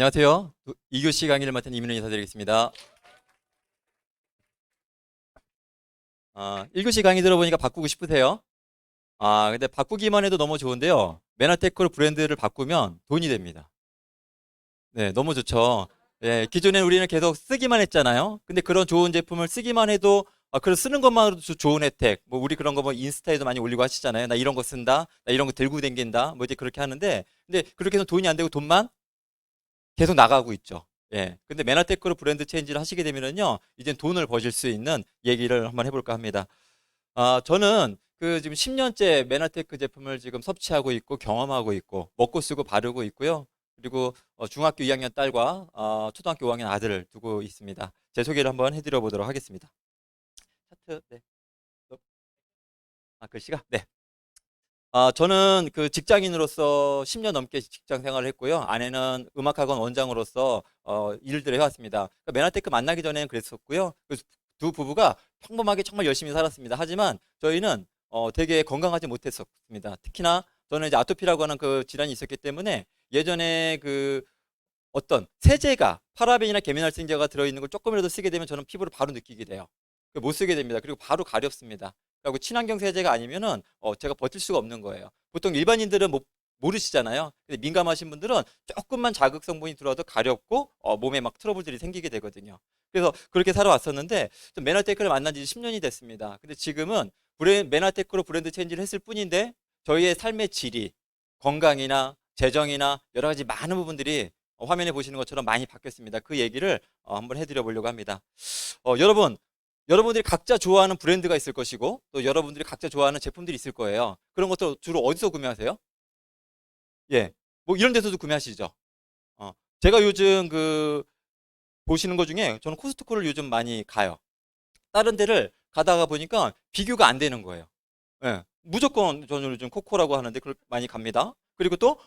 안녕하세요. 2교시 강의를 맡은 이민우 인사드리겠습니다. 1교시 강의 들어보니까 바꾸고 싶으세요? 근데 바꾸기만 해도 너무 좋은데요. 메나테크로 브랜드를 바꾸면 돈이 됩니다. 네, 너무 좋죠. 예, 기존에 우리는 계속 쓰기만 했잖아요. 근데 그런 좋은 제품을 쓰기만 해도 그런 쓰는 것만으로도 좋은 혜택. 뭐 우리 그런 거 뭐 인스타에도 많이 올리고 하시잖아요. 나 이런 거 쓴다. 나 이런 거 들고 댕긴다. 뭐 이제 그렇게 하는데 근데 그렇게 해서 돈이 안 되고 돈만 계속 나가고 있죠. 예. 근데 메나테크로 브랜드 체인지를 하시게 되면은요, 이젠 돈을 버실 수 있는 얘기를 한번 해볼까 합니다. 저는 그 지금 10년째 메나테크 제품을 지금 섭취하고 있고 경험하고 있고 먹고 쓰고 바르고 있고요. 그리고 중학교 2학년 딸과 초등학교 5학년 아들을 두고 있습니다. 제 소개를 한번 해드려 보도록 하겠습니다. 차트, 네. 글씨가? 네. 저는 그 직장인으로서 10년 넘게 직장 생활을 했고요. 아내는 음악학원 원장으로서 일들을 해왔습니다. 그러니까 메나테크 만나기 전에는 그랬었고요. 그래서 두 부부가 평범하게 정말 열심히 살았습니다. 하지만 저희는 되게 건강하지 못했었습니다. 특히나 저는 이제 아토피라고 하는 그 질환이 있었기 때문에 예전에 그 어떤 세제가 파라벤이나 계면활성제가 들어있는 걸 조금이라도 쓰게 되면 저는 피부를 바로 느끼게 돼요. 못 쓰게 됩니다. 그리고 바로 가렵습니다. 그리고 친환경 세제가 아니면은 제가 버틸 수가 없는 거예요. 보통 일반인들은 모르시잖아요. 근데 민감하신 분들은 조금만 자극 성분이 들어와도 가렵고 몸에 막 트러블들이 생기게 되거든요. 그래서 그렇게 살아왔었는데 메나테크를 만난 지 10년이 됐습니다. 근데 지금은 메나테크로 브랜드 체인지를 했을 뿐인데 저희의 삶의 질이 건강이나 재정이나 여러 가지 많은 부분들이 화면에 보시는 것처럼 많이 바뀌었습니다. 그 얘기를 한번 해드려 보려고 합니다. 여러분들이 각자 좋아하는 브랜드가 있을 것이고 또 여러분들이 각자 좋아하는 제품들이 있을 거예요. 그런 것도 주로 어디서 구매하세요? 예, 뭐 이런 데서도 구매하시죠. 제가 요즘 그 보시는 것 중에 저는 코스트코를 요즘 많이 가요. 다른 데를 가다가 보니까 비교가 안 되는 거예요. 예, 무조건 저는 요즘 코코라고 하는데 그걸 많이 갑니다. 그리고 또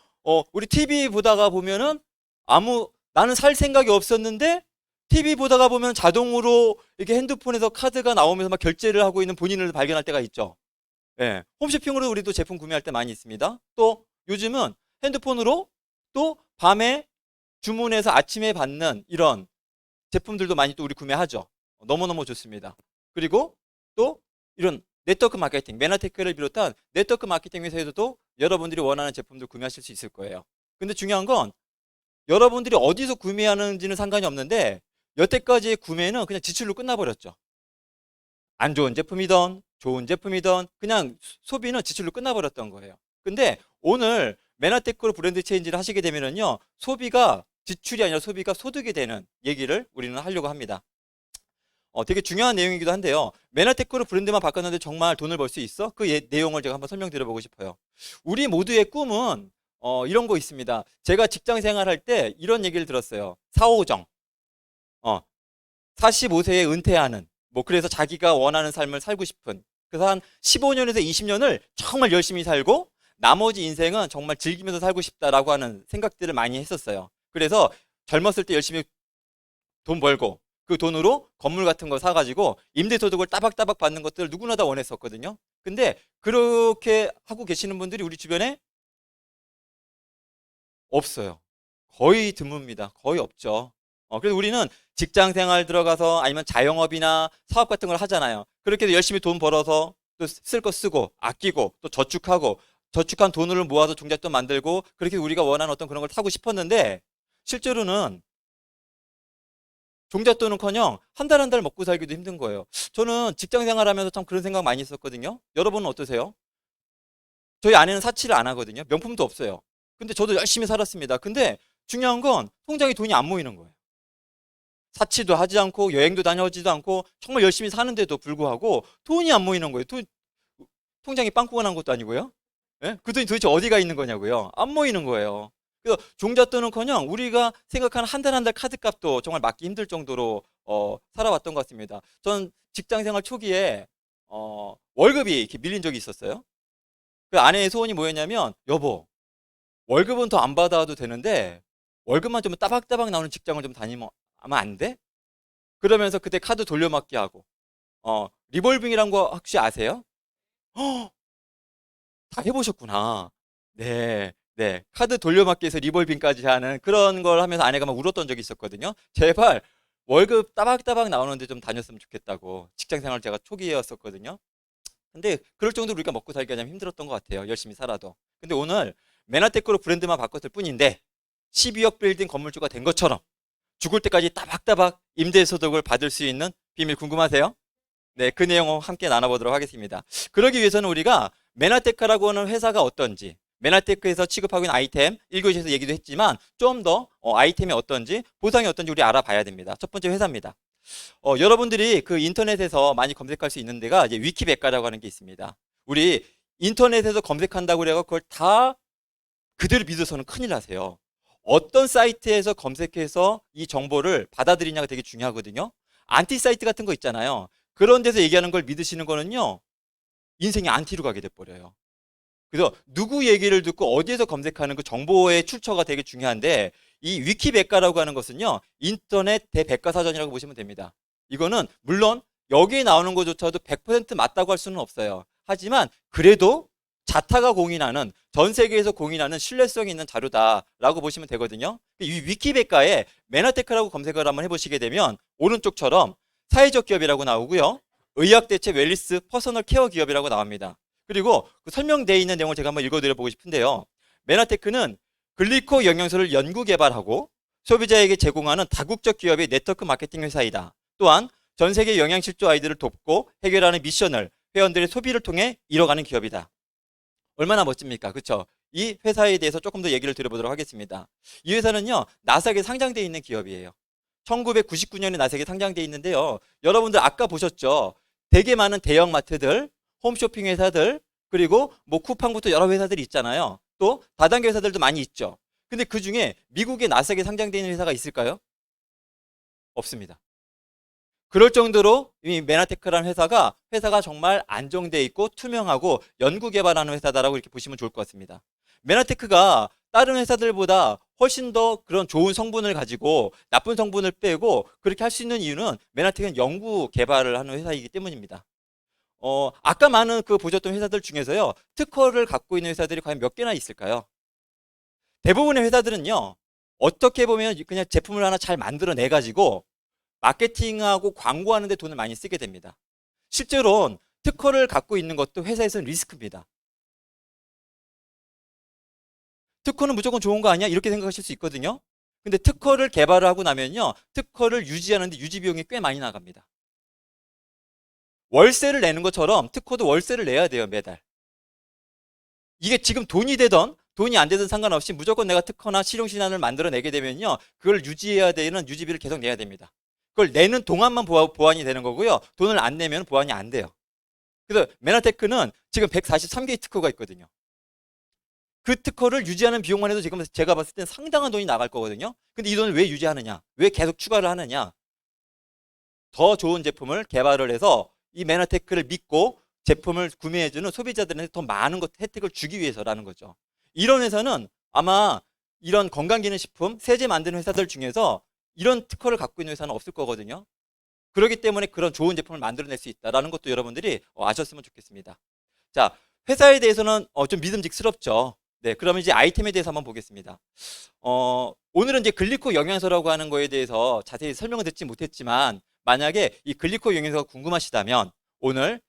우리 TV 보다가 보면은 나는 살 생각이 없었는데 TV 보다가 보면 자동으로 이렇게 핸드폰에서 카드가 나오면서 막 결제를 하고 있는 본인을 발견할 때가 있죠. 예, 홈쇼핑으로 우리도 제품 구매할 때 많이 있습니다. 또 요즘은 핸드폰으로 또 밤에 주문해서 아침에 받는 이런 제품들도 많이 또 우리 구매하죠. 너무너무 좋습니다. 그리고 또 이런 네트워크 마케팅, 메나테크를 비롯한 네트워크 마케팅 회사에서도 여러분들이 원하는 제품들 구매하실 수 있을 거예요. 근데 중요한 건 여러분들이 어디서 구매하는지는 상관이 없는데 여태까지의 구매는 그냥 지출로 끝나버렸죠. 안 좋은 제품이든 좋은 제품이든 그냥 소비는 지출로 끝나버렸던 거예요. 근데 오늘 메나테크로 브랜드 체인지를 하시게 되면은요, 소비가 지출이 아니라 소비가 소득이 되는 얘기를 우리는 하려고 합니다. 되게 중요한 내용이기도 한데요. 메나테크로 브랜드만 바꿨는데 정말 돈을 벌 수 있어? 그 내용을 제가 한번 설명드려보고 싶어요. 우리 모두의 꿈은 이런 거 있습니다. 제가 직장 생활할 때 이런 얘기를 들었어요. 사오정. 어, 45세에 은퇴하는. 뭐 그래서 자기가 원하는 삶을 살고 싶은. 그래서 한 15년에서 20년을 정말 열심히 살고 나머지 인생은 정말 즐기면서 살고 싶다라고 하는 생각들을 많이 했었어요. 그래서 젊었을 때 열심히 돈 벌고 그 돈으로 건물 같은 거 사가지고 임대소득을 따박따박 받는 것들을 누구나 다 원했었거든요. 근데 그렇게 하고 계시는 분들이 우리 주변에 없어요. 거의 드뭅니다. 거의 없죠. 그래서 우리는 직장 생활 들어가서 아니면 자영업이나 사업 같은 걸 하잖아요. 그렇게 해서 열심히 돈 벌어서 또 쓸 거 쓰고 아끼고 또 저축하고 저축한 돈을 모아서 종잣돈 만들고 그렇게 우리가 원하는 어떤 그런 걸 사고 싶었는데 실제로는 종잣돈은커녕 한 달 한 달 먹고 살기도 힘든 거예요. 저는 직장 생활하면서 참 그런 생각 많이 했었거든요. 여러분은 어떠세요? 저희 아내는 사치를 안 하거든요. 명품도 없어요. 근데 저도 열심히 살았습니다. 근데 중요한 건 통장에 돈이 안 모이는 거예요. 사치도 하지 않고 여행도 다녀오지도 않고 정말 열심히 사는데도 불구하고 돈이 안 모이는 거예요. 통장이 빵꾸가 난 것도 아니고요. 예? 그 돈이 도대체 어디가 있는 거냐고요. 안 모이는 거예요. 그래서 종잣돈은커녕 우리가 생각하는 한 달 한 달 카드값도 정말 맞기 힘들 정도로 살아왔던 것 같습니다. 전 직장 생활 초기에 월급이 이렇게 밀린 적이 있었어요. 그 아내의 소원이 뭐였냐면 여보 월급은 더 안 받아도 되는데 월급만 좀 따박따박 나오는 직장을 좀 다니면 아마 안 돼? 그러면서 그때 카드 돌려막기 하고 리볼빙이란 거 혹시 아세요? 다 해보셨구나. 네, 네, 카드 돌려막기에서 리볼빙까지 하는 그런 걸 하면서 아내가 막 울었던 적이 있었거든요. 제발 월급 따박따박 나오는데 좀 다녔으면 좋겠다고. 직장 생활 제가 초기였었거든요. 근데 그럴 정도로 우리가 먹고 살기가 좀 힘들었던 것 같아요. 열심히 살아도. 근데 오늘 메나테크로 브랜드만 바꿨을 뿐인데 12억 빌딩 건물주가 된 것처럼 죽을 때까지 따박따박 임대소득을 받을 수 있는 비밀 궁금하세요? 네, 그 내용 함께 나눠보도록 하겠습니다. 그러기 위해서는 우리가 메나테크라고 하는 회사가 어떤지, 메나테크에서 취급하고 있는 아이템, 1교시에서 얘기도 했지만 좀 더 아이템이 어떤지, 보상이 어떤지 우리 알아봐야 됩니다. 첫 번째 회사입니다. 여러분들이 그 인터넷에서 많이 검색할 수 있는 데가 이제 위키백과라고 하는 게 있습니다. 우리 인터넷에서 검색한다고 그래서 그걸 다 그대로 믿어서는 큰일 나세요. 어떤 사이트에서 검색해서 이 정보를 받아들이냐가 되게 중요하거든요. 안티 사이트 같은 거 있잖아요. 그런 데서 얘기하는 걸 믿으시는 거는요, 인생이 안티로 가게 돼버려요. 그래서 누구 얘기를 듣고 어디에서 검색하는 그 정보의 출처가 되게 중요한데, 이 위키백과라고 하는 것은요, 인터넷 대백과사전이라고 보시면 됩니다. 이거는 물론 여기에 나오는 것조차도 100% 맞다고 할 수는 없어요. 하지만 그래도 자타가 공인하는, 전 세계에서 공인하는 신뢰성이 있는 자료다라고 보시면 되거든요. 이 위키백과에 메나테크라고 검색을 한번 해보시게 되면 오른쪽처럼 사회적 기업이라고 나오고요. 의학대체 웰리스 퍼서널 케어 기업이라고 나옵니다. 그리고 그 설명되어 있는 내용을 제가 한번 읽어드려보고 싶은데요. 메나테크는 글리코 영양소를 연구 개발하고 소비자에게 제공하는 다국적 기업의 네트워크 마케팅 회사이다. 또한 전 세계 영양실조 아이들을 돕고 해결하는 미션을 회원들의 소비를 통해 이뤄가는 기업이다. 얼마나 멋집니까? 그렇죠? 이 회사에 대해서 조금 더 얘기를 드려보도록 하겠습니다. 이 회사는요, 나스닥에 상장되어 있는 기업이에요. 1999년에 나스닥에 상장되어 있는데요. 여러분들 아까 보셨죠? 되게 많은 대형마트들, 홈쇼핑 회사들, 그리고 뭐 쿠팡부터 여러 회사들이 있잖아요. 또 다단계 회사들도 많이 있죠. 근데 그 중에 미국의 나스닥에 상장되어 있는 회사가 있을까요? 없습니다. 그럴 정도로 이 메나테크라는 회사가 정말 안정돼 있고 투명하고 연구 개발하는 회사다라고 이렇게 보시면 좋을 것 같습니다. 메나테크가 다른 회사들보다 훨씬 더 그런 좋은 성분을 가지고 나쁜 성분을 빼고 그렇게 할 수 있는 이유는 메나테크는 연구 개발을 하는 회사이기 때문입니다. 아까 많은 그 보셨던 회사들 중에서요, 특허를 갖고 있는 회사들이 과연 몇 개나 있을까요? 대부분의 회사들은요, 어떻게 보면 그냥 제품을 하나 잘 만들어내 가지고 마케팅하고 광고하는 데 돈을 많이 쓰게 됩니다. 실제로는 특허를 갖고 있는 것도 회사에서는 리스크입니다. 특허는 무조건 좋은 거 아니야? 이렇게 생각하실 수 있거든요. 근데 특허를 개발을 하고 나면요, 특허를 유지하는데 유지 비용이 꽤 많이 나갑니다. 월세를 내는 것처럼 특허도 월세를 내야 돼요, 매달. 이게 지금 돈이 되던 돈이 안 되든 상관없이 무조건 내가 특허나 실용신안을 만들어내게 되면요, 그걸 유지해야 되는 유지비를 계속 내야 됩니다. 그걸 내는 동안만 보완이 되는 거고요, 돈을 안 내면 보완이 안 돼요. 그래서 메나테크는 지금 143개의 특허가 있거든요. 그 특허를 유지하는 비용만 해도 지금 제가 봤을 땐 상당한 돈이 나갈 거거든요. 근데 이 돈을 왜 유지하느냐? 왜 계속 추가를 하느냐? 더 좋은 제품을 개발을 해서 이 메나테크를 믿고 제품을 구매해주는 소비자들한테 더 많은 혜택을 주기 위해서라는 거죠. 이런 회사는 아마 이런 건강기능식품, 세제 만드는 회사들 중에서 이런 특허를 갖고 있는 회사는 없을 거거든요. 그렇기 때문에 그런 좋은 제품을 만들어낼 수 있다는 것도 여러분들이 아셨으면 좋겠습니다. 자, 회사에 대해서는 좀 믿음직스럽죠. 네, 그러면 이제 아이템에 대해서 한번 보겠습니다. 오늘은 이제 글리코 영양소라고 하는 거에 대해서 자세히 설명을 듣지 못했지만, 만약에 이 글리코 영양소가 궁금하시다면 오늘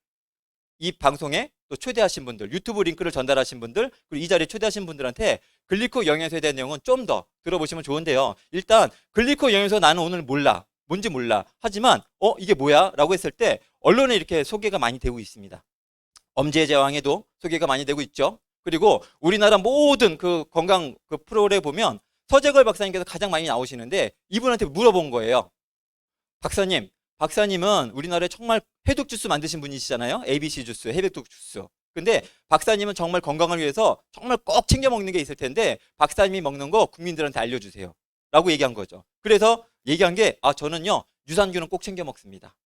이 방송에 또 초대하신 분들, 유튜브 링크를 전달하신 분들, 그리고 이 자리에 초대하신 분들한테 글리코 영양소에 대한 내용은 좀 더 들어보시면 좋은데요. 일단 글리코 영양소 나는 오늘 몰라, 뭔지 몰라. 하지만 이게 뭐야? 라고 했을 때 언론에 이렇게 소개가 많이 되고 있습니다. 엄지제왕에도 소개가 많이 되고 있죠. 그리고 우리나라 모든 그 건강 그 프로그램에 보면 서재걸 박사님께서 가장 많이 나오시는데, 이분한테 물어본 거예요. 박사님은 우리나라에 정말 해독 주스 만드신 분이시잖아요. ABC 주스, 해독 주스. 근데 박사님은 정말 건강을 위해서 정말 꼭 챙겨 먹는 게 있을 텐데 박사님이 먹는 거 국민들한테 알려주세요. 라고 얘기한 거죠. 그래서 얘기한 게, 저는요, 유산균은 꼭 챙겨 먹습니다.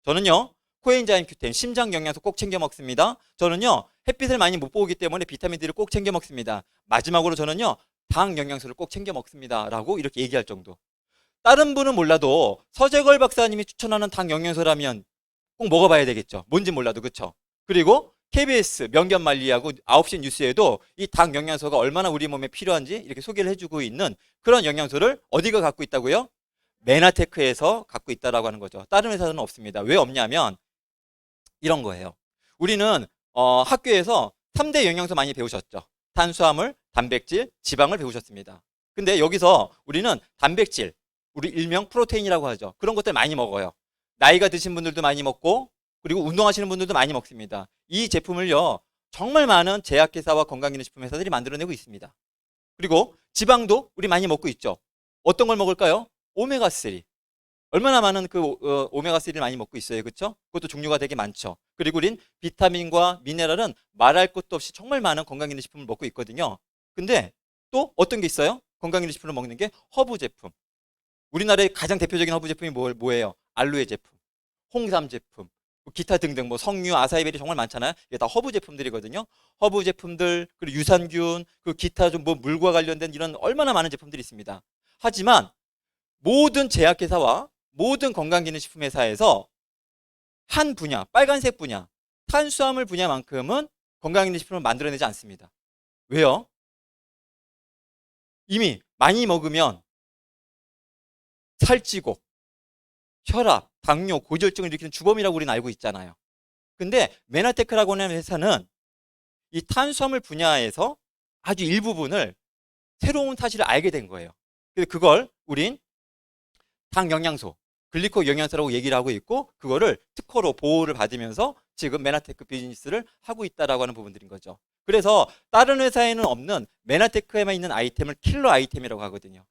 저는요, 코엔자임 Q10, 심장 영양소 꼭 챙겨 먹습니다. 저는요, 햇빛을 많이 못 보기 때문에 비타민 D를 꼭 챙겨 먹습니다. 마지막으로 저는요, 당 영양소를 꼭 챙겨 먹습니다. 라고 이렇게 얘기할 정도. 다른 분은 몰라도 서재걸 박사님이 추천하는 당 영양소라면 꼭 먹어봐야 되겠죠. 뭔지 몰라도, 그쵸? 그리고 KBS 명견만리하고 9시 뉴스에도 이 당 영양소가 얼마나 우리 몸에 필요한지 이렇게 소개를 해주고 있는 그런 영양소를 어디가 갖고 있다고요? 메나테크에서 갖고 있다라고 하는 거죠. 다른 회사는 없습니다. 왜 없냐면 이런 거예요. 우리는 학교에서 3대 영양소 많이 배우셨죠. 탄수화물, 단백질, 지방을 배우셨습니다. 근데 여기서 우리는 단백질, 우리 일명 프로테인이라고 하죠. 그런 것들 많이 먹어요. 나이가 드신 분들도 많이 먹고 그리고 운동하시는 분들도 많이 먹습니다. 이 제품을요, 정말 많은 제약회사와 건강기능식품 회사들이 만들어내고 있습니다. 그리고 지방도 우리 많이 먹고 있죠. 어떤 걸 먹을까요? 오메가3. 얼마나 많은 그 오메가3를 많이 먹고 있어요. 그렇죠? 그것도 종류가 되게 많죠. 그리고 우린 비타민과 미네랄은 말할 것도 없이 정말 많은 건강기능식품을 먹고 있거든요. 근데 또 어떤 게 있어요? 건강기능식품을 먹는 게 허브 제품. 우리나라의 가장 대표적인 허브 제품이 뭐예요? 알로에 제품, 홍삼 제품, 기타 등등 뭐 석류, 아사이베리 정말 많잖아요. 이게 다 허브 제품들이거든요. 허브 제품들, 그리고 유산균, 그 기타 좀 뭐 물과 관련된 이런 얼마나 많은 제품들이 있습니다. 하지만 모든 제약회사와 모든 건강기능식품 회사에서 한 분야, 빨간색 분야, 탄수화물 분야만큼은 건강기능식품을 만들어내지 않습니다. 왜요? 이미 많이 먹으면 살찌고 혈압, 당뇨, 고지혈증을 일으키는 주범이라고 우리는 알고 있잖아요. 근데 메나테크라고 하는 회사는 이 탄수화물 분야에서 아주 일부분을 새로운 사실을 알게 된 거예요. 그걸 우린 당 영양소, 글리코 영양소라고 얘기를 하고 있고 그거를 특허로 보호를 받으면서 지금 메나테크 비즈니스를 하고 있다라고 하는 부분들인 거죠. 그래서 다른 회사에는 없는 메나테크에만 있는 아이템을 킬러 아이템이라고 하거든요.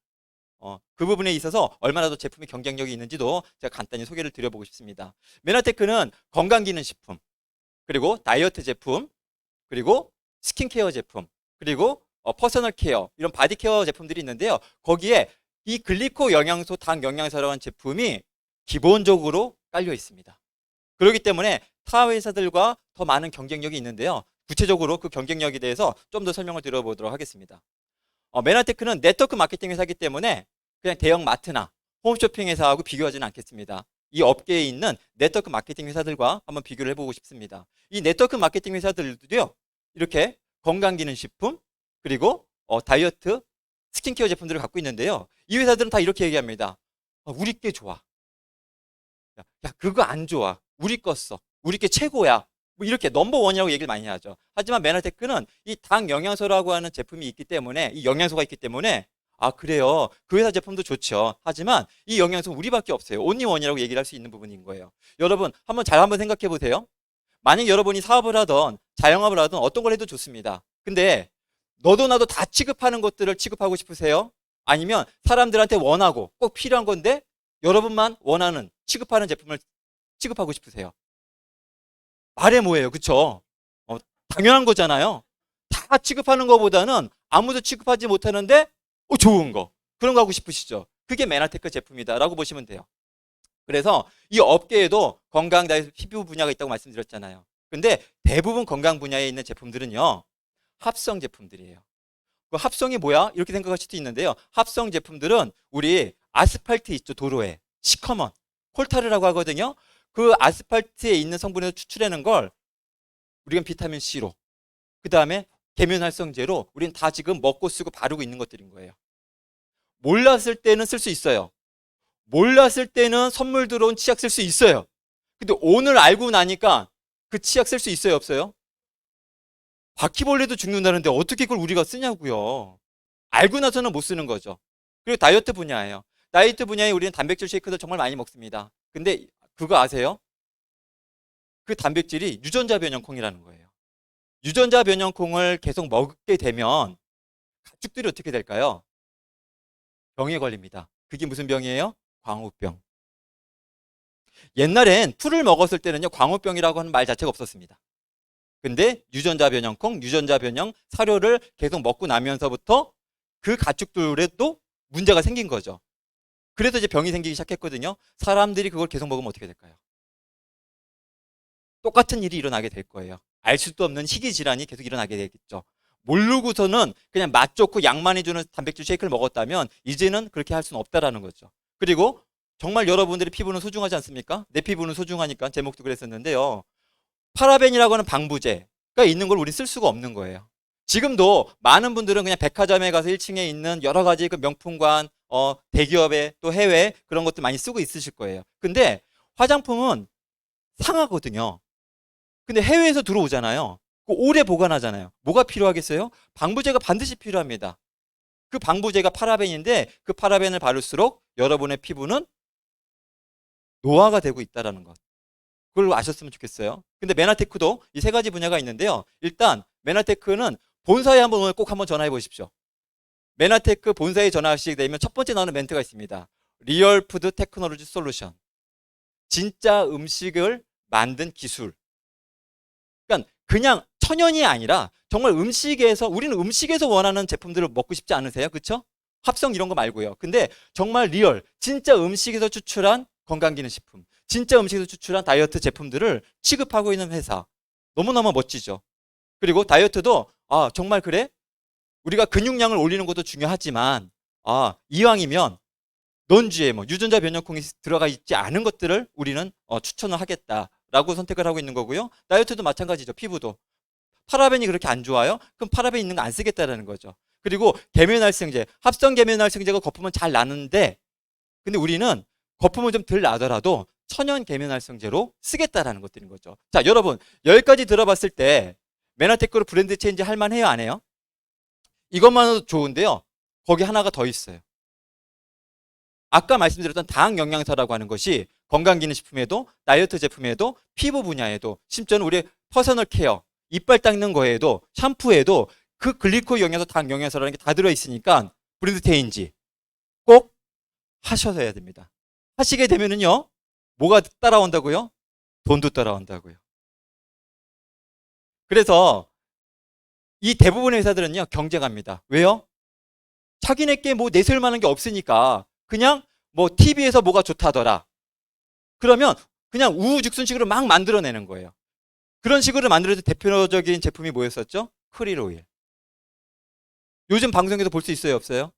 그 부분에 있어서 얼마나 더 제품의 경쟁력이 있는지도 제가 간단히 소개를 드려보고 싶습니다. 메나테크는 건강기능식품, 그리고 다이어트 제품, 그리고 스킨케어 제품, 그리고 퍼스널 케어, 이런 바디케어 제품들이 있는데요. 거기에 이 글리코 영양소, 당 영양소라는 제품이 기본적으로 깔려 있습니다. 그렇기 때문에 타 회사들과 더 많은 경쟁력이 있는데요. 구체적으로 그 경쟁력에 대해서 좀 더 설명을 드려보도록 하겠습니다. 메나테크는 네트워크 마케팅 회사이기 때문에 그냥 대형 마트나 홈쇼핑 회사하고 비교하지는 않겠습니다. 이 업계에 있는 네트워크 마케팅 회사들과 한번 비교를 해보고 싶습니다. 이 네트워크 마케팅 회사들도요, 이렇게 건강기능식품, 그리고 다이어트, 스킨케어 제품들을 갖고 있는데요. 이 회사들은 다 이렇게 얘기합니다. 우리 게 좋아. 야, 그거 안 좋아. 우리 거 써. 우리 게 최고야. 뭐 이렇게 넘버원이라고 얘기를 많이 하죠. 하지만 메나테크는 이 당 영양소라고 하는 제품이 있기 때문에, 이 영양소가 있기 때문에, 아, 그래요. 그 회사 제품도 좋죠. 하지만 이 영양소 우리밖에 없어요. 온리원이라고 얘기를 할 수 있는 부분인 거예요. 여러분, 한번 생각해 보세요. 만약 여러분이 사업을 하던, 자영업을 하던 어떤 걸 해도 좋습니다. 근데 너도 나도 다 취급하는 것들을 취급하고 싶으세요? 아니면 사람들한테 원하고 꼭 필요한 건데 여러분만 원하는, 취급하는 제품을 취급하고 싶으세요? 말해 뭐예요, 그쵸? 당연한 거잖아요. 다 취급하는 것보다는 아무도 취급하지 못하는데 좋은 거, 그런 거 하고 싶으시죠? 그게 메나테크 제품이다라고 보시면 돼요. 그래서 이 업계에도 건강 다이어트 피부 분야가 있다고 말씀드렸잖아요. 근데 대부분 건강 분야에 있는 제품들은요, 합성 제품들이에요. 그 합성이 뭐야? 이렇게 생각할 수도 있는데요. 합성 제품들은 우리 아스팔트 있죠, 도로에. 시커먼 콜타르라고 하거든요. 그 아스팔트에 있는 성분에서 추출하는 걸 우리가 비타민 C로, 그 다음에 계면활성제로 우리는 다 지금 먹고 쓰고 바르고 있는 것들인 거예요. 몰랐을 때는 쓸 수 있어요. 몰랐을 때는 선물 들어온 치약 쓸 수 있어요. 근데 오늘 알고 나니까 그 치약 쓸 수 있어요, 없어요? 바퀴벌레도 죽는다는데 어떻게 그걸 우리가 쓰냐고요. 알고 나서는 못 쓰는 거죠. 그리고 다이어트 분야예요. 다이어트 분야에 우리는 단백질 쉐이크들 정말 많이 먹습니다. 근데 그거 아세요? 그 단백질이 유전자 변형콩이라는 거예요. 유전자 변형콩을 계속 먹게 되면 가축들이 어떻게 될까요? 병에 걸립니다. 그게 무슨 병이에요? 광우병. 옛날엔 풀을 먹었을 때는요, 광우병이라고 하는 말 자체가 없었습니다. 근데 유전자 변형콩, 유전자 변형 사료를 계속 먹고 나면서부터 그 가축들에도 문제가 생긴 거죠. 그래서 이제 병이 생기기 시작했거든요. 사람들이 그걸 계속 먹으면 어떻게 될까요? 똑같은 일이 일어나게 될 거예요. 알 수도 없는 희귀 질환이 계속 일어나게 되겠죠. 모르고서는 그냥 맛 좋고 양 많이 주는 단백질 쉐이크를 먹었다면 이제는 그렇게 할 수는 없다라는 거죠. 그리고 정말 여러분들의 피부는 소중하지 않습니까? 내 피부는 소중하니까 제목도 그랬었는데요. 파라벤이라고 하는 방부제, 있는 걸 우리 쓸 수가 없는 거예요. 지금도 많은 분들은 그냥 백화점에 가서 1층에 있는 여러 가지 그 명품관, 대기업의 또 해외 그런 것들 많이 쓰고 있으실 거예요. 근데 화장품은 상하거든요. 근데 해외에서 들어오잖아요. 오래 보관하잖아요. 뭐가 필요하겠어요? 방부제가 반드시 필요합니다. 그 방부제가 파라벤인데 그 파라벤을 바를수록 여러분의 피부는 노화가 되고 있다는 것. 그걸 아셨으면 좋겠어요. 근데 메나테크도 이 세 가지 분야가 있는데요. 일단 메나테크는 본사에 오늘 꼭 한번 전화해 보십시오. 메나테크 본사에 전화하시게 되면 첫 번째 나오는 멘트가 있습니다. 리얼 푸드 테크놀로지 솔루션. 진짜 음식을 만든 기술. 그러니까 그냥 천연이 아니라 정말 음식에서, 우리는 음식에서 원하는 제품들을 먹고 싶지 않으세요? 그렇죠? 합성 이런 거 말고요. 근데 정말 리얼, 진짜 음식에서 추출한 건강기능식품, 진짜 음식에서 추출한 다이어트 제품들을 취급하고 있는 회사. 너무너무 멋지죠. 그리고 다이어트도 정말 그래? 우리가 근육량을 올리는 것도 중요하지만 이왕이면 non-GMO, 유전자 변형콩이 들어가 있지 않은 것들을 우리는 추천을 하겠다라고 선택을 하고 있는 거고요. 다이어트도 마찬가지죠. 피부도. 파라벤이 그렇게 안 좋아요? 그럼 파라벤 있는 거 안 쓰겠다라는 거죠. 그리고 계면활성제, 합성 계면활성제가 거품은 잘 나는데 근데 우리는 거품은 좀 덜 나더라도 천연 계면활성제로 쓰겠다라는 것들인 거죠. 자, 여러분 여기까지 들어봤을 때 메나테크로 브랜드 체인지 할 만해요, 안 해요? 이것만으로도 좋은데요. 거기 하나가 더 있어요. 아까 말씀드렸던 당 영양사라고 하는 것이 건강기능식품에도 다이어트 제품에도 피부 분야에도 심지어는 우리 퍼서널 케어, 이빨 닦는 거에도 샴푸에도 그 글리코 영양소, 당 영양소라는 게 다 들어있으니까 브랜드 체인지 꼭 하셔야 됩니다. 하시게 되면은요, 뭐가 따라온다고요? 돈도 따라온다고요. 그래서 이 대부분의 회사들은요, 경쟁합니다. 왜요? 자기네께 뭐 내세울 만한 게 없으니까 그냥 뭐 TV에서 뭐가 좋다더라. 그러면 그냥 우후죽순식으로 막 만들어내는 거예요. 그런 식으로 만들어진 대표적인 제품이 뭐였었죠? 크릴오일. 요즘 방송에서 볼 수 있어요, 없어요?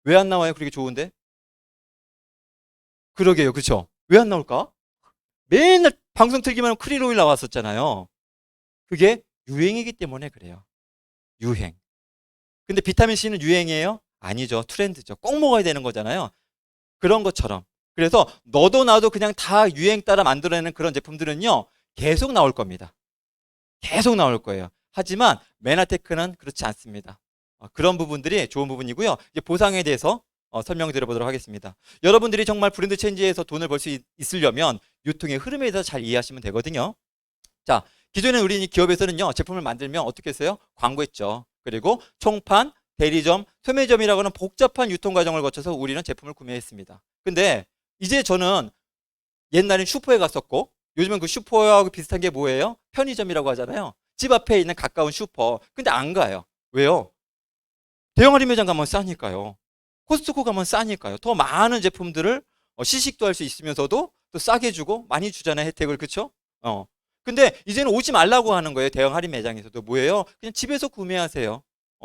왜 안 나와요? 그렇게 좋은데? 그러게요, 그렇죠? 왜 안 나올까? 맨날 방송 틀기만 하면 크릴오일 나왔었잖아요. 그게 유행이기 때문에 그래요. 유행. 근데 비타민C는 유행이에요? 아니죠. 트렌드죠. 꼭 먹어야 되는 거잖아요. 그런 것처럼. 그래서 너도 나도 그냥 다 유행 따라 만들어내는 그런 제품들은요, 계속 나올 겁니다. 계속 나올 거예요. 하지만 메나테크는 그렇지 않습니다. 그런 부분들이 좋은 부분이고요. 이제 보상에 대해서 설명드려보도록 하겠습니다. 여러분들이 정말 브랜드 체인지에서 돈을 벌 수 있으려면 유통의 흐름에 대해서 잘 이해하시면 되거든요. 자, 기존에 우리 기업에서는요, 제품을 만들면 어떻게 했어요? 광고했죠. 그리고 총판, 대리점, 소매점이라고 하는 복잡한 유통 과정을 거쳐서 우리는 제품을 구매했습니다. 근데 이제 저는 옛날엔 슈퍼에 갔었고 요즘은 그 슈퍼하고 비슷한 게 뭐예요? 편의점이라고 하잖아요. 집 앞에 있는 가까운 슈퍼. 근데 안 가요. 왜요? 대형 할인 매장 가면 싸니까요. 코스트코 가면 싸니까요. 더 많은 제품들을 시식도 할 수 있으면서도 또 싸게 주고 많이 주잖아요. 혜택을. 그쵸? 근데 이제는 오지 말라고 하는 거예요. 대형 할인 매장에서도. 뭐예요? 그냥 집에서 구매하세요.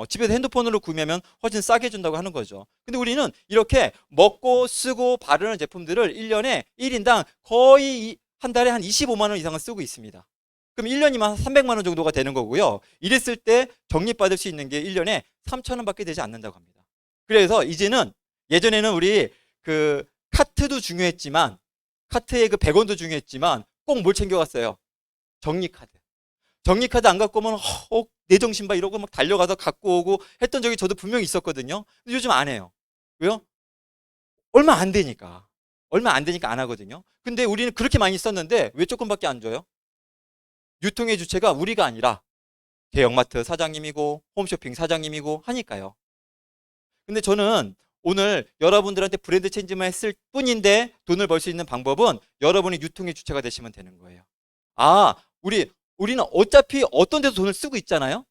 집에서 핸드폰으로 구매하면 훨씬 싸게 준다고 하는 거죠. 근데 우리는 이렇게 먹고 쓰고 바르는 제품들을 1년에 1인당 거의 한 달에 한 25만 원 이상을 쓰고 있습니다. 그럼 1년이면 한 300만 원 정도가 되는 거고요. 이랬을 때 적립받을 수 있는 게 1년에 3천 원밖에 되지 않는다고 합니다. 그래서 이제는 예전에는 우리 그 카트도 중요했지만 카트의 그 100원도 중요했지만 꼭 뭘 챙겨갔어요? 적립카드. 적립카드 안 갖고 오면 내 정신 봐 이러고 막 달려가서 갖고 오고 했던 적이 저도 분명히 있었거든요. 근데 요즘 안 해요. 왜요? 얼마 안 되니까. 얼마 안 되니까 안 하거든요. 근데 우리는 그렇게 많이 썼는데 왜 조금밖에 안 줘요? 유통의 주체가 우리가 아니라 대형마트 사장님이고 홈쇼핑 사장님이고 하니까요. 근데 저는 오늘 여러분들한테 브랜드 체인지만 했을 뿐인데 돈을 벌 수 있는 방법은 여러분이 유통의 주체가 되시면 되는 거예요. 우리는 어차피 어떤 데서 돈을 쓰고 있잖아요.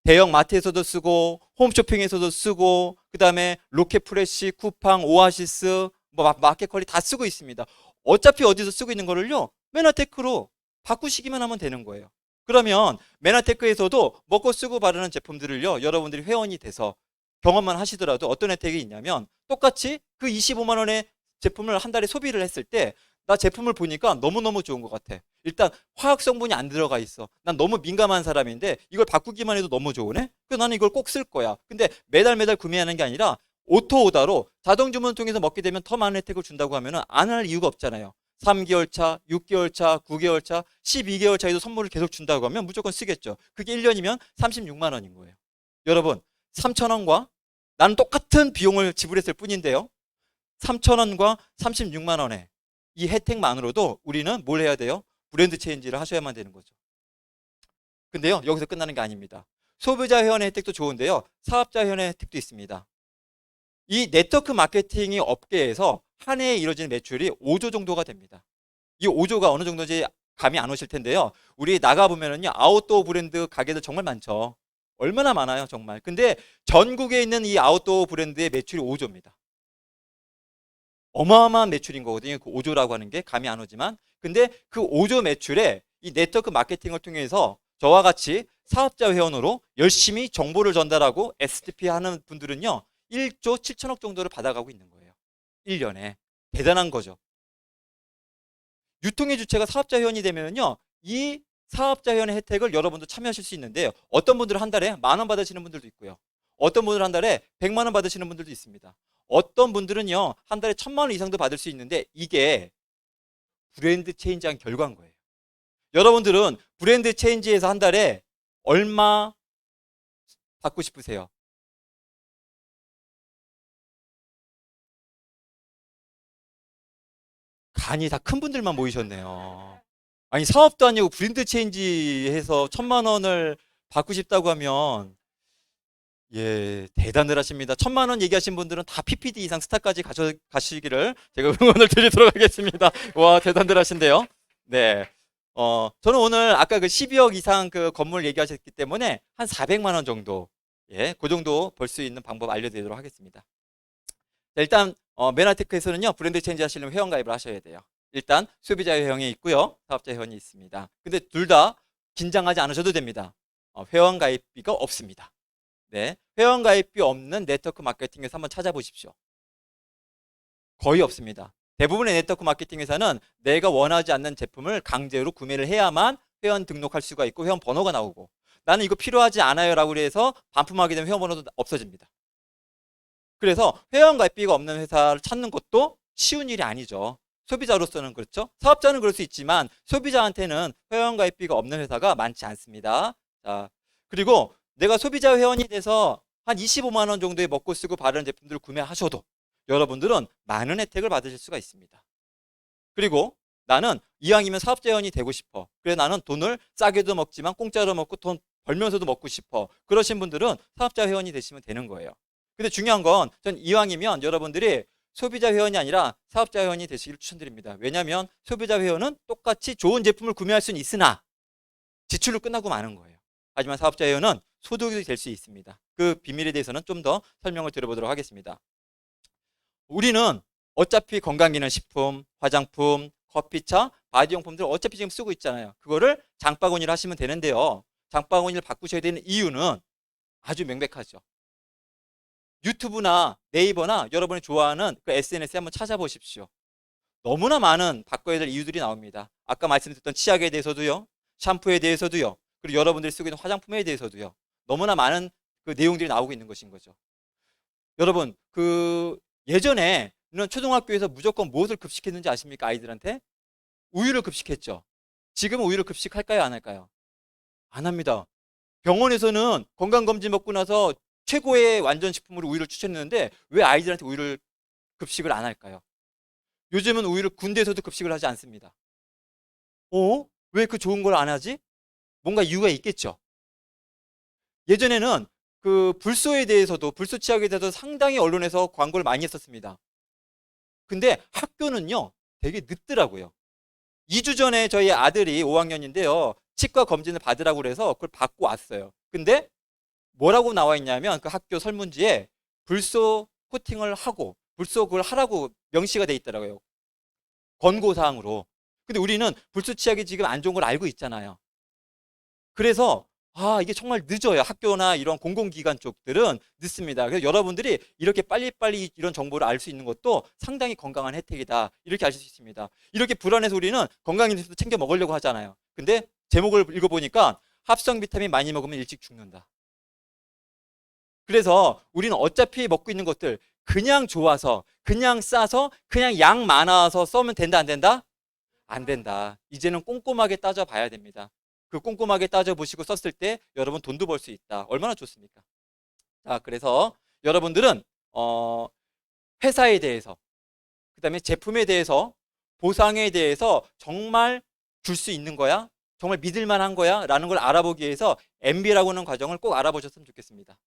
대형 마트에서도 쓰고 홈쇼핑에서도 쓰고 그다음에 로켓프레시, 쿠팡, 오아시스, 뭐 마켓컬리 다 쓰고 있습니다. 어차피 어디서 쓰고 있는 거를요. 메나테크로 바꾸시기만 하면 되는 거예요. 그러면 메나테크에서도 먹고 쓰고 바르는 제품들을요. 여러분들이 회원이 돼서 경험만 하시더라도 어떤 혜택이 있냐면 똑같이 그 25만 원의 제품을 한 달에 소비를 했을 때 나 제품을 보니까 너무너무 좋은 것 같아. 일단 화학 성분이 안 들어가 있어. 난 너무 민감한 사람인데 이걸 바꾸기만 해도 너무 좋으네? 그래서 나는 이걸 꼭 쓸 거야. 근데 매달 매달 구매하는 게 아니라 오토 오더로 자동 주문을 통해서 먹게 되면 더 많은 혜택을 준다고 하면 안 할 이유가 없잖아요. 3개월 차, 6개월 차, 9개월 차, 12개월 차에도 선물을 계속 준다고 하면 무조건 쓰겠죠. 그게 1년이면 36만 원인 거예요. 여러분, 3천 원과 나는 똑같은 비용을 지불했을 뿐인데요. 3천 원과 36만 원에 이 혜택만으로도 우리는 뭘 해야 돼요? 브랜드 체인지를 하셔야만 되는 거죠. 근데요, 여기서 끝나는 게 아닙니다. 소비자 회원의 혜택도 좋은데요. 사업자 회원의 혜택도 있습니다. 이 네트워크 마케팅이 업계에서 한 해에 이루어지는 매출이 5조 정도가 됩니다. 이 5조가 어느 정도인지 감이 안 오실 텐데요. 우리 나가보면은요, 아웃도어 브랜드 가게들 정말 많죠. 얼마나 많아요, 정말. 근데 전국에 있는 이 아웃도어 브랜드의 매출이 5조입니다. 어마어마한 매출인 거거든요. 그 5조라고 하는 게 감이 안 오지만. 근데 그 5조 매출에 이 네트워크 마케팅을 통해서 저와 같이 사업자 회원으로 열심히 정보를 전달하고 SDP 하는 분들은요, 1조 7천억 정도를 받아가고 있는 거예요. 1년에. 대단한 거죠. 유통의 주체가 사업자 회원이 되면요, 이 사업자 회원의 혜택을 여러분도 참여하실 수 있는데요. 어떤 분들은 한 달에 10,000원 받으시는 분들도 있고요. 어떤 분들은 한 달에 100만 원 받으시는 분들도 있습니다. 어떤 분들은요, 한 달에 1,000만 원 이상도 받을 수 있는데 이게 브랜드 체인지한 결과인 거예요. 여러분들은 브랜드 체인지에서 한 달에 얼마 받고 싶으세요? 간이 다 큰 분들만 모이셨네요. 아니, 사업도 아니고 브랜드 체인지 해서 1,000만 원을 받고 싶다고 하면, 예, 대단을 하십니다. 1,000만 원 얘기하신 분들은 다 PPD 이상 스타까지 가시기를 제가 응원을 드리도록 하겠습니다. 와, 대단들 하신데요. 네. 저는 오늘 아까 그 12억 이상 그 건물 얘기하셨기 때문에 한 400만 원 정도, 예, 그 정도 벌 수 있는 방법 알려드리도록 하겠습니다. 자, 일단 메나테크에서는요, 브랜드 체인지 하시려면 회원 가입을 하셔야 돼요. 일단 소비자 회원이 있고요, 사업자 회원이 있습니다. 근데 둘 다 긴장하지 않으셔도 됩니다. 회원 가입비가 없습니다. 네, 회원 가입비 없는 네트워크 마케팅에서 한번 찾아보십시오. 거의 없습니다. 대부분의 네트워크 마케팅 회사는 내가 원하지 않는 제품을 강제로 구매를 해야만 회원 등록할 수가 있고 회원 번호가 나오고, 나는 이거 필요하지 않아요 라고 해서 반품하게 되면 회원 번호도 없어집니다. 그래서 회원 가입비가 없는 회사를 찾는 것도 쉬운 일이 아니죠. 소비자로서는 그렇죠. 사업자는 그럴 수 있지만 소비자한테는 회원 가입비가 없는 회사가 많지 않습니다. 자, 그리고 내가 소비자 회원이 돼서 한 25만 원 정도의 먹고 쓰고 바르는 제품들을 구매하셔도 여러분들은 많은 혜택을 받으실 수가 있습니다. 그리고 나는 이왕이면 사업자 회원이 되고 싶어. 그래서 나는 돈을 싸게도 먹지만 공짜로 먹고 돈 벌면서도 먹고 싶어. 그러신 분들은 사업자 회원이 되시면 되는 거예요. 근데 중요한 건 전 이왕이면 여러분들이 소비자 회원이 아니라 사업자 회원이 되시기를 추천드립니다. 왜냐하면 소비자 회원은 똑같이 좋은 제품을 구매할 수는 있으나 지출로 끝나고 마는 거예요. 하지만 사업자 회원은 소득이 될 수 있습니다. 그 비밀에 대해서는 좀 더 설명을 드려보도록 하겠습니다. 우리는 어차피 건강기능식품, 화장품, 커피차, 바디용품들 어차피 지금 쓰고 있잖아요. 그거를 장바구니를 하시면 되는데요. 장바구니를 바꾸셔야 되는 이유는 아주 명백하죠. 유튜브나 네이버나 여러분이 좋아하는 그 SNS에 한번 찾아보십시오. 너무나 많은 바꿔야 될 이유들이 나옵니다. 아까 말씀드렸던 치약에 대해서도요, 샴푸에 대해서도요, 그리고 여러분들이 쓰고 있는 화장품에 대해서도요, 너무나 많은 그 내용들이 나오고 있는 것인 거죠. 여러분, 그 예전에는 초등학교에서 무조건 무엇을 급식했는지 아십니까? 아이들한테 우유를 급식했죠. 지금은 우유를 급식할까요? 안 할까요? 안 합니다. 병원에서는 건강검진 먹고 나서 최고의 완전식품으로 우유를 추천했는데 왜 아이들한테 우유를 급식을 안 할까요? 요즘은 우유를 군대에서도 급식을 하지 않습니다. 왜 그 좋은 걸 안 하지? 뭔가 이유가 있겠죠. 예전에는 그 불소에 대해서도, 불소 치약에 대해서 상당히 언론에서 광고를 많이 했었습니다. 근데 학교는요, 되게 늦더라고요. 2주 전에 저희 아들이 5학년인데요. 치과 검진을 받으라고 그래서 그걸 받고 왔어요. 근데 뭐라고 나와 있냐면 그 학교 설문지에 불소 코팅을 하고 불소 그걸 하라고 명시가 돼 있더라고요. 권고사항으로. 근데 우리는 불소 치약이 지금 안 좋은 걸 알고 있잖아요. 그래서 이게 정말 늦어요. 학교나 이런 공공기관 쪽들은 늦습니다. 그래서 여러분들이 이렇게 빨리빨리 이런 정보를 알 수 있는 것도 상당히 건강한 혜택이다. 이렇게 아실 수 있습니다. 이렇게 불안해서 우리는 건강인식도 챙겨 먹으려고 하잖아요. 근데 제목을 읽어보니까 합성 비타민 많이 먹으면 일찍 죽는다. 그래서 우리는 어차피 먹고 있는 것들 그냥 좋아서, 그냥 싸서, 그냥 양 많아서 써면 된다, 안 된다? 안 된다. 이제는 꼼꼼하게 따져봐야 됩니다. 그 꼼꼼하게 따져보시고 썼을 때 여러분 돈도 벌 수 있다. 얼마나 좋습니까? 자, 그래서 여러분들은 회사에 대해서, 그다음에 제품에 대해서, 보상에 대해서 정말 줄 수 있는 거야? 정말 믿을 만한 거야? 라는 걸 알아보기 위해서 MBA라고 하는 과정을 꼭 알아보셨으면 좋겠습니다.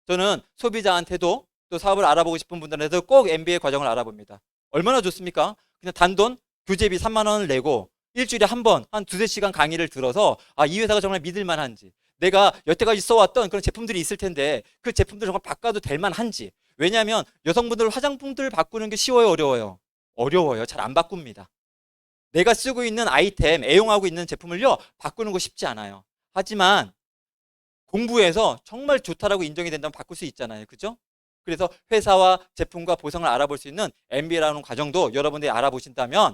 저는 소비자한테도 또 사업을 알아보고 싶은 분들한테도 꼭 MBA 과정을 알아봅니다. 얼마나 좋습니까? 그냥 단돈 교재비 3만 원을 내고 일주일에 한 번, 한 두세 시간 강의를 들어서 이 회사가 정말 믿을 만한지, 내가 여태까지 써왔던 그런 제품들이 있을 텐데 그 제품들 정말 바꿔도 될 만한지. 왜냐하면 여성분들 화장품들 바꾸는 게 쉬워요, 어려워요? 어려워요. 잘 안 바꿉니다. 내가 쓰고 있는 아이템, 애용하고 있는 제품을요, 바꾸는 거 쉽지 않아요. 하지만 공부해서 정말 좋다라고 인정이 된다면 바꿀 수 있잖아요. 그죠? 그래서 회사와 제품과 보상을 알아볼 수 있는 MBA라는 과정도 여러분들이 알아보신다면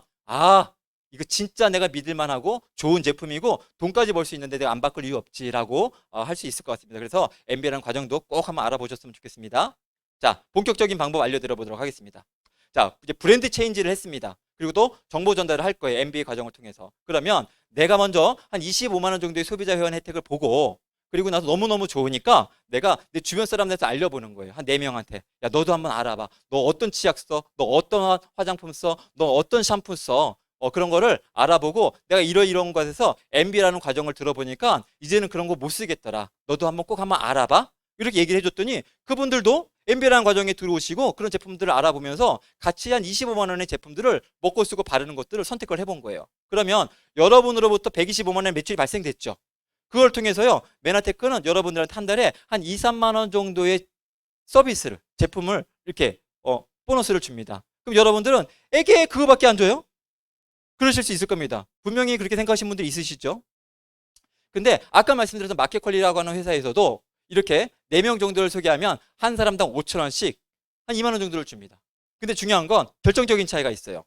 이거 진짜 내가 믿을 만하고 좋은 제품이고 돈까지 벌 수 있는데 내가 안 바꿀 이유 없지라고 할 수 있을 것 같습니다. 그래서 MBA라는 과정도 꼭 한번 알아보셨으면 좋겠습니다. 자, 본격적인 방법 알려드려 보도록 하겠습니다. 자, 이제 브랜드 체인지를 했습니다. 그리고 또 정보 전달을 할 거예요. MBA 과정을 통해서. 그러면 내가 먼저 한 25만 원 정도의 소비자 회원 혜택을 보고, 그리고 나서 너무너무 좋으니까 내가 내 주변 사람들한테 알려보는 거예요. 한 4명한테. 야, 너도 한번 알아봐. 너 어떤 치약 써? 너 어떤 화장품 써? 너 어떤 샴푸 써? 그런 거를 알아보고 내가 이런 것에서 MBA라는 과정을 들어보니까 이제는 그런 거 못 쓰겠더라. 너도 꼭 한번 알아봐. 이렇게 얘기를 해줬더니 그분들도 MBA라는 과정에 들어오시고 그런 제품들을 알아보면서 같이 한 25만 원의 제품들을 먹고 쓰고 바르는 것들을 선택을 해본 거예요. 그러면 여러분으로부터 125만 원의 매출이 발생됐죠. 그걸 통해서요, 메나테크는 여러분들한테 한 달에 한 2, 3만 원 정도의 서비스를, 제품을 이렇게 보너스를 줍니다. 그럼 여러분들은 에게 그거밖에 안 줘요? 그러실 수 있을 겁니다. 분명히 그렇게 생각하시는 분들이 있으시죠? 근데 아까 말씀드렸던 마켓컬리라고 하는 회사에서도 이렇게 4명 정도를 소개하면 한 사람당 5천 원씩 한 2만 원 정도를 줍니다. 근데 중요한 건 결정적인 차이가 있어요.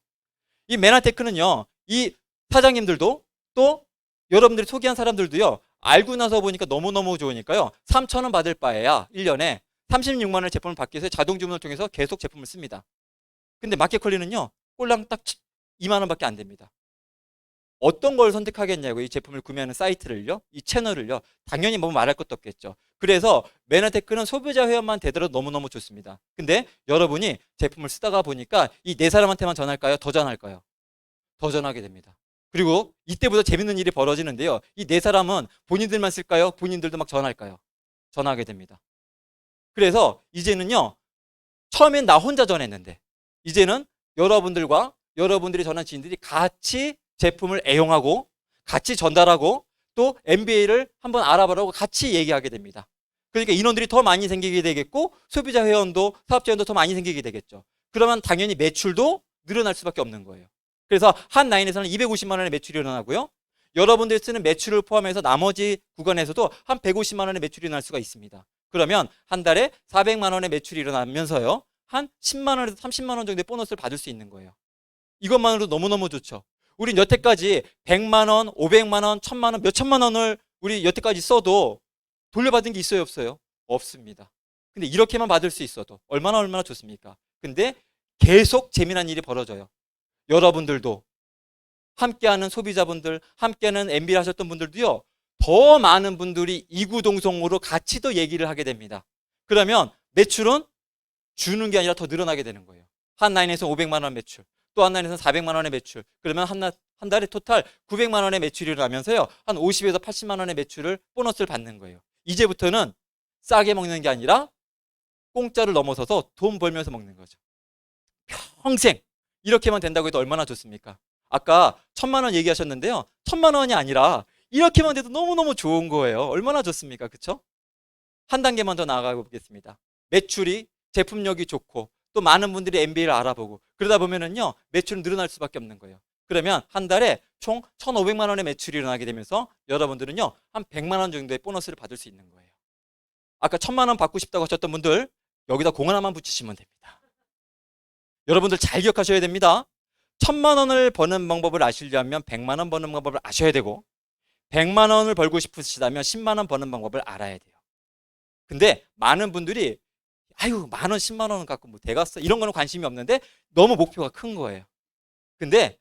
이 메나테크는요, 이 사장님들도 또 여러분들이 소개한 사람들도요, 알고 나서 보니까 너무너무 좋으니까요, 3천 원 받을 바에야 1년에 36만 원의 제품을 받기 위해서 자동 주문을 통해서 계속 제품을 씁니다. 근데 마켓컬리는요, 꼴랑 딱 2만 원밖에 안 됩니다. 어떤 걸 선택하겠냐고, 이 제품을 구매하는 사이트를요, 이 채널을요. 당연히 뭐 말할 것도 없겠죠. 그래서 메나테크는 소비자 회원만 되더라도 너무너무 좋습니다. 근데 여러분이 제품을 쓰다가 보니까 이 4사람한테만 전할까요? 더 전할까요? 더 전하게 됩니다. 그리고 이때부터 재밌는 일이 벌어지는데요, 이 4사람은 본인들만 쓸까요? 본인들도 막 전할까요? 전하게 됩니다. 그래서 이제는요, 처음엔 나 혼자 전했는데 이제는 여러분들과 여러분들이 전한 지인들이 같이 제품을 애용하고 같이 전달하고 또 MBA를 한번 알아보라고 같이 얘기하게 됩니다. 그러니까 인원들이 더 많이 생기게 되겠고 소비자 회원도 사업자 회원도 더 많이 생기게 되겠죠. 그러면 당연히 매출도 늘어날 수밖에 없는 거예요. 그래서 한 라인에서는 250만 원의 매출이 일어나고요, 여러분들이 쓰는 매출을 포함해서 나머지 구간에서도 한 150만 원의 매출이 날 수가 있습니다. 그러면 한 달에 400만 원의 매출이 일어나면서요, 한 10만 원에서 30만 원 정도의 보너스를 받을 수 있는 거예요. 이것만으로도 너무너무 좋죠. 우린 여태까지 100만 원, 500만 원, 1000만 원, 몇천만 원을 우리 여태까지 써도 돌려받은 게 있어요, 없어요? 없습니다. 근데 이렇게만 받을 수 있어도 얼마나 좋습니까? 근데 계속 재미난 일이 벌어져요. 여러분들도 함께하는 소비자분들, 함께하는 MBA 하셨던 분들도요, 더 많은 분들이 이구동성으로 같이 또 얘기를 하게 됩니다. 그러면 매출은 주는 게 아니라 더 늘어나게 되는 거예요. 한 라인에서 500만 원 매출, 또 한 라인에서 400만 원의 매출, 그러면 한 달에 토탈 900만 원의 매출이 나면서요, 한 50에서 80만 원의 매출을 보너스를 받는 거예요. 이제부터는 싸게 먹는 게 아니라 공짜를 넘어서서 돈 벌면서 먹는 거죠. 평생 이렇게만 된다고 해도 얼마나 좋습니까? 아까 1,000만 원 얘기하셨는데요, 1,000만 원이 아니라 이렇게만 돼도 너무너무 좋은 거예요. 얼마나 좋습니까? 그쵸? 한 단계만 더 나아가 보겠습니다. 매출이, 제품력이 좋고 또 많은 분들이 MBA를 알아보고 그러다 보면은요, 매출은 늘어날 수밖에 없는 거예요. 그러면 한 달에 총 1,500만 원의 매출이 일어나게 되면서 여러분들은요, 한 100만 원 정도의 보너스를 받을 수 있는 거예요. 아까 1,000만 원 받고 싶다고 하셨던 분들, 여기다 공 하나만 붙이시면 됩니다. 여러분들 잘 기억하셔야 됩니다. 1,000만 원을 버는 방법을 아시려면 100만 원 버는 방법을 아셔야 되고, 100만 원을 벌고 싶으시다면 10만 원 버는 방법을 알아야 돼요. 근데 많은 분들이 아유, 만 원, 10만 원 갖고 뭐 대갔어, 이런 거는 관심이 없는데 너무 목표가 큰 거예요. 근데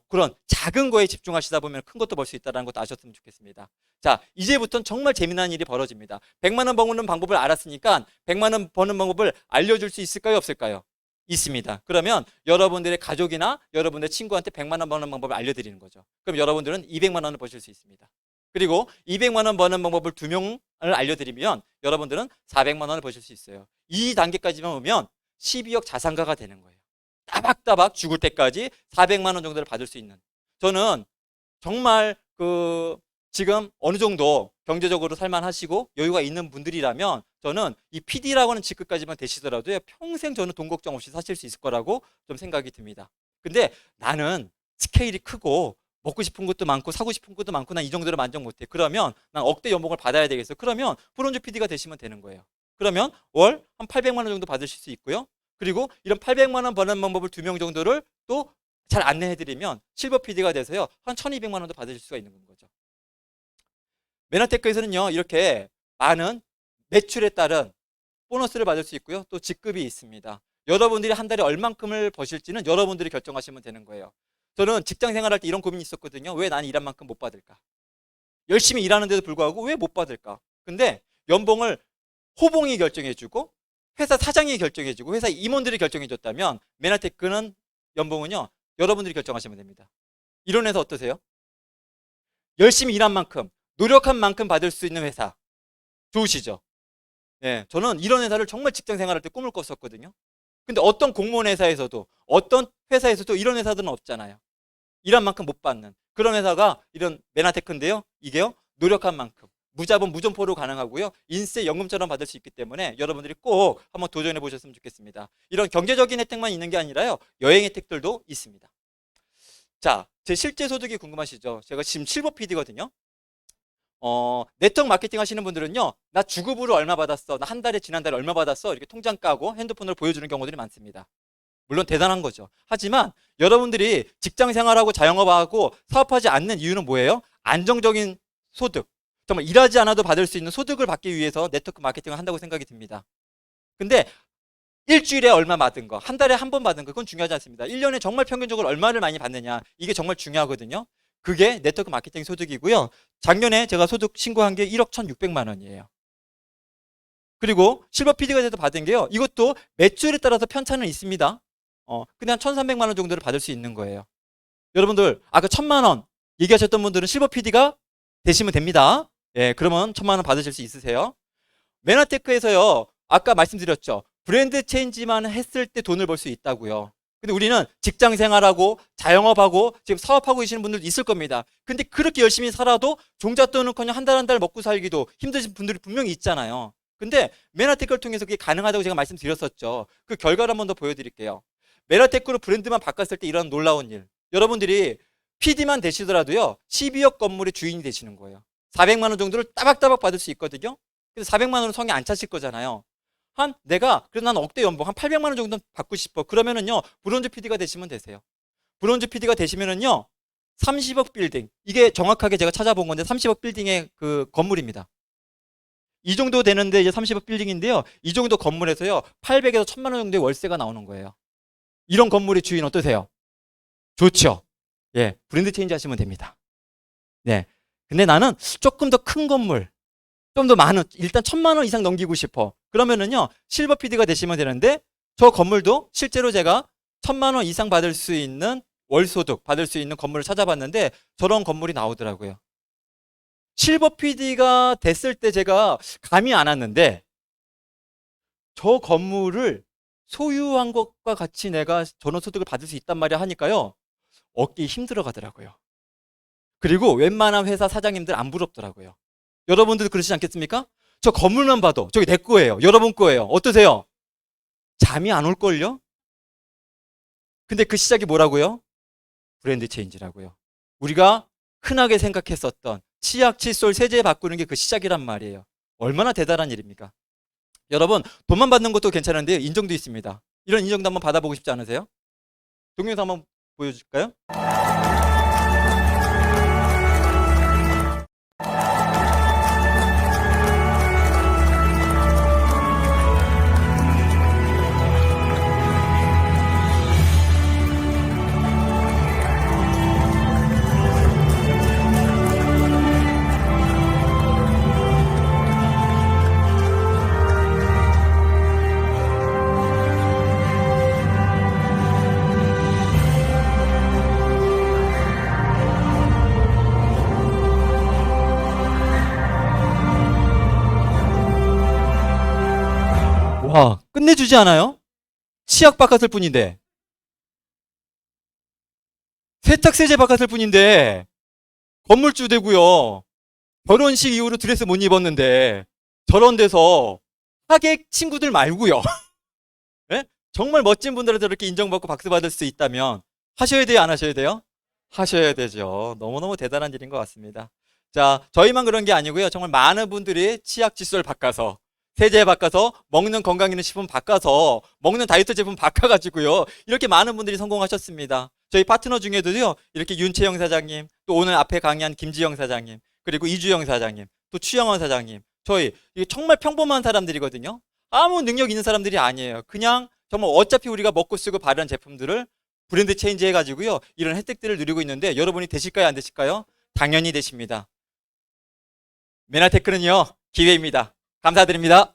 그런 작은 거에 집중하시다 보면 큰 것도 벌 수 있다는 것도 아셨으면 좋겠습니다. 자, 이제부터는 정말 재미난 일이 벌어집니다. 100만 원 버는 방법을 알았으니까 100만 원 버는 방법을 알려줄 수 있을까요, 없을까요? 있습니다. 그러면 여러분들의 가족이나 여러분의 친구한테 100만 원 버는 방법을 알려드리는 거죠. 그럼 여러분들은 200만 원을 버실 수 있습니다. 그리고 200만 원 버는 방법을 2명을 알려드리면 여러분들은 400만 원을 버실 수 있어요. 이 단계까지만 오면 12억 자산가가 되는 거예요. 따박따박 죽을 때까지 400만 원 정도를 받을 수 있는. 저는 정말 지금 어느 정도 경제적으로 살만하시고 여유가 있는 분들이라면 저는 이 PD라고 하는 직급까지만 되시더라도요, 평생 저는 돈 걱정 없이 사실 수 있을 거라고 좀 생각이 듭니다. 근데 나는 스케일이 크고 먹고 싶은 것도 많고 사고 싶은 것도 많고 난 이 정도로 만족 못해. 그러면 난 억대 연봉을 받아야 되겠어. 그러면 브론즈 PD가 되시면 되는 거예요. 그러면 월 한 800만 원 정도 받으실 수 있고요. 그리고 이런 800만 원 버는 방법을 2명 정도를 또 잘 안내해드리면 실버 PD가 돼서요, 한 1200만 원도 받으실 수가 있는 거죠. 메나테크에서는요, 이렇게 많은 매출에 따른 보너스를 받을 수 있고요, 또 직급이 있습니다. 여러분들이 한 달에 얼만큼을 버실지는 여러분들이 결정하시면 되는 거예요. 저는 직장 생활할 때 이런 고민이 있었거든요. 왜 나는 일한 만큼 못 받을까? 열심히 일하는데도 불구하고 왜 못 받을까? 근데 연봉을 호봉이 결정해주고 회사 사장이 결정해주고 회사 임원들이 결정해줬다면 메나테크는 연봉은요, 여러분들이 결정하시면 됩니다. 이론에서 어떠세요? 열심히 일한 만큼, 노력한 만큼 받을 수 있는 회사 좋으시죠? 네, 저는 이런 회사를 정말 직장 생활할 때 꿈을 꿨었거든요. 근데 어떤 공무원 회사에서도 어떤 회사에서도 이런 회사들은 없잖아요. 일한 만큼 못 받는 그런 회사가 이런 메나테크인데요, 이게요, 노력한 만큼 무자본 무점포로 가능하고요, 인세 연금처럼 받을 수 있기 때문에 여러분들이 꼭 한번 도전해 보셨으면 좋겠습니다. 이런 경제적인 혜택만 있는 게 아니라요, 여행 혜택들도 있습니다. 자, 제 실제 소득이 궁금하시죠? 제가 지금 실버 PD거든요. 네트워크 마케팅 하시는 분들은요, 나 주급으로 얼마 받았어, 나 한 달에 지난달에 얼마 받았어, 이렇게 통장 까고 핸드폰으로 보여주는 경우들이 많습니다. 물론 대단한 거죠. 하지만 여러분들이 직장 생활하고 자영업하고 사업하지 않는 이유는 뭐예요? 안정적인 소득, 정말 일하지 않아도 받을 수 있는 소득을 받기 위해서 네트워크 마케팅을 한다고 생각이 듭니다. 근데 일주일에 얼마 받은 거, 한 달에 한 번 받은 거, 그건 중요하지 않습니다. 1년에 정말 평균적으로 얼마를 많이 받느냐, 이게 정말 중요하거든요. 그게 네트워크 마케팅 소득이고요. 작년에 제가 소득 신고한 게 1억 1,600만 원이에요. 그리고 실버 PD가 돼서 받은 게요, 이것도 매출에 따라서 편차는 있습니다. 근데 한 1,300만 원 정도를 받을 수 있는 거예요. 여러분들 아까 1,000만 원 얘기하셨던 분들은 실버 PD가 되시면 됩니다. 예, 그러면 1,000만 원 받으실 수 있으세요. 메나테크에서요, 아까 말씀드렸죠, 브랜드 체인지만 했을 때 돈을 벌 수 있다고요. 근데 우리는 직장 생활하고 자영업하고 지금 사업하고 계시는 분들도 있을 겁니다. 근데 그렇게 열심히 살아도 종잣돈은커녕 한 달 한 달 먹고 살기도 힘드신 분들이 분명히 있잖아요. 근데 메나테크를 통해서 그게 가능하다고 제가 말씀드렸었죠. 그 결과를 한 번 더 보여드릴게요. 메나테크로 브랜드만 바꿨을 때 이런 놀라운 일, 여러분들이 PD만 되시더라도요, 12억 건물의 주인이 되시는 거예요. 400만 원 정도를 따박따박 받을 수 있거든요. 그래서 400만 원은 성에 안 차실 거잖아요. 그래도 난 억대 연봉 한 800만 원 정도 받고 싶어. 그러면은요, 브론즈 PD가 되시면 되세요. 브론즈 PD가 되시면은요, 30억 빌딩, 이게 정확하게 제가 찾아본 건데 30억 빌딩의 그 건물입니다. 이 정도 되는데 이제 30억 빌딩인데요, 이 정도 건물에서요 800에서 1000만 원 정도의 월세가 나오는 거예요. 이런 건물의 주인 어떠세요? 좋죠? 예, 브랜드 체인지 하시면 됩니다. 네. 근데 나는 조금 더 큰 건물, 좀 더 많은, 일단 1,000만 원 이상 넘기고 싶어. 그러면은요, 실버 PD가 되시면 되는데, 저 건물도 실제로 제가 1,000만 원 이상 받을 수 있는 월소득 받을 수 있는 건물을 찾아봤는데 저런 건물이 나오더라고요. 실버 PD가 됐을 때 제가 감이 안 왔는데, 저 건물을 소유한 것과 같이 내가 전원소득을 받을 수 있단 말이야 하니까요, 얻기 힘들어 가더라고요. 그리고 웬만한 회사 사장님들 안 부럽더라고요. 여러분들도 그러시지 않겠습니까? 저 건물만 봐도 저기 내 거예요, 여러분 거예요. 어떠세요? 잠이 안 올걸요? 근데 그 시작이 뭐라고요? 브랜드 체인지라고요. 우리가 흔하게 생각했었던 치약, 칫솔, 세제 바꾸는 게 그 시작이란 말이에요. 얼마나 대단한 일입니까? 여러분, 돈만 받는 것도 괜찮은데 인정도 있습니다. 이런 인정도 한번 받아보고 싶지 않으세요? 동영상 한번 보여줄까요? 와, 끝내주지 않아요? 치약 바꿨을 뿐인데, 세탁세제 바꿨을 뿐인데, 건물주 되고요. 결혼식 이후로 드레스 못 입었는데, 저런 데서 하객 친구들 말고요. 예? 정말 멋진 분들한테 이렇게 인정받고 박수 받을 수 있다면 하셔야 돼요, 안 하셔야 돼요? 하셔야 되죠. 너무너무 대단한 일인 것 같습니다. 자, 저희만 그런 게 아니고요. 정말 많은 분들이 치약 칫솔 바꿔서, 세제 바꿔서, 먹는 건강기능식품 바꿔서, 먹는 다이어트 제품 바꿔가지고요. 이렇게 많은 분들이 성공하셨습니다. 저희 파트너 중에도요. 이렇게 윤채영 사장님, 또 오늘 앞에 강의한 김지영 사장님, 그리고 이주영 사장님, 또 추영원 사장님. 저희 이게 정말 평범한 사람들이거든요. 아무 능력 있는 사람들이 아니에요. 그냥 정말 어차피 우리가 먹고 쓰고 바르는 제품들을 브랜드 체인지 해가지고요. 이런 혜택들을 누리고 있는데 여러분이 되실까요? 안 되실까요? 당연히 되십니다. 메나테크는요. 기회입니다. 감사드립니다.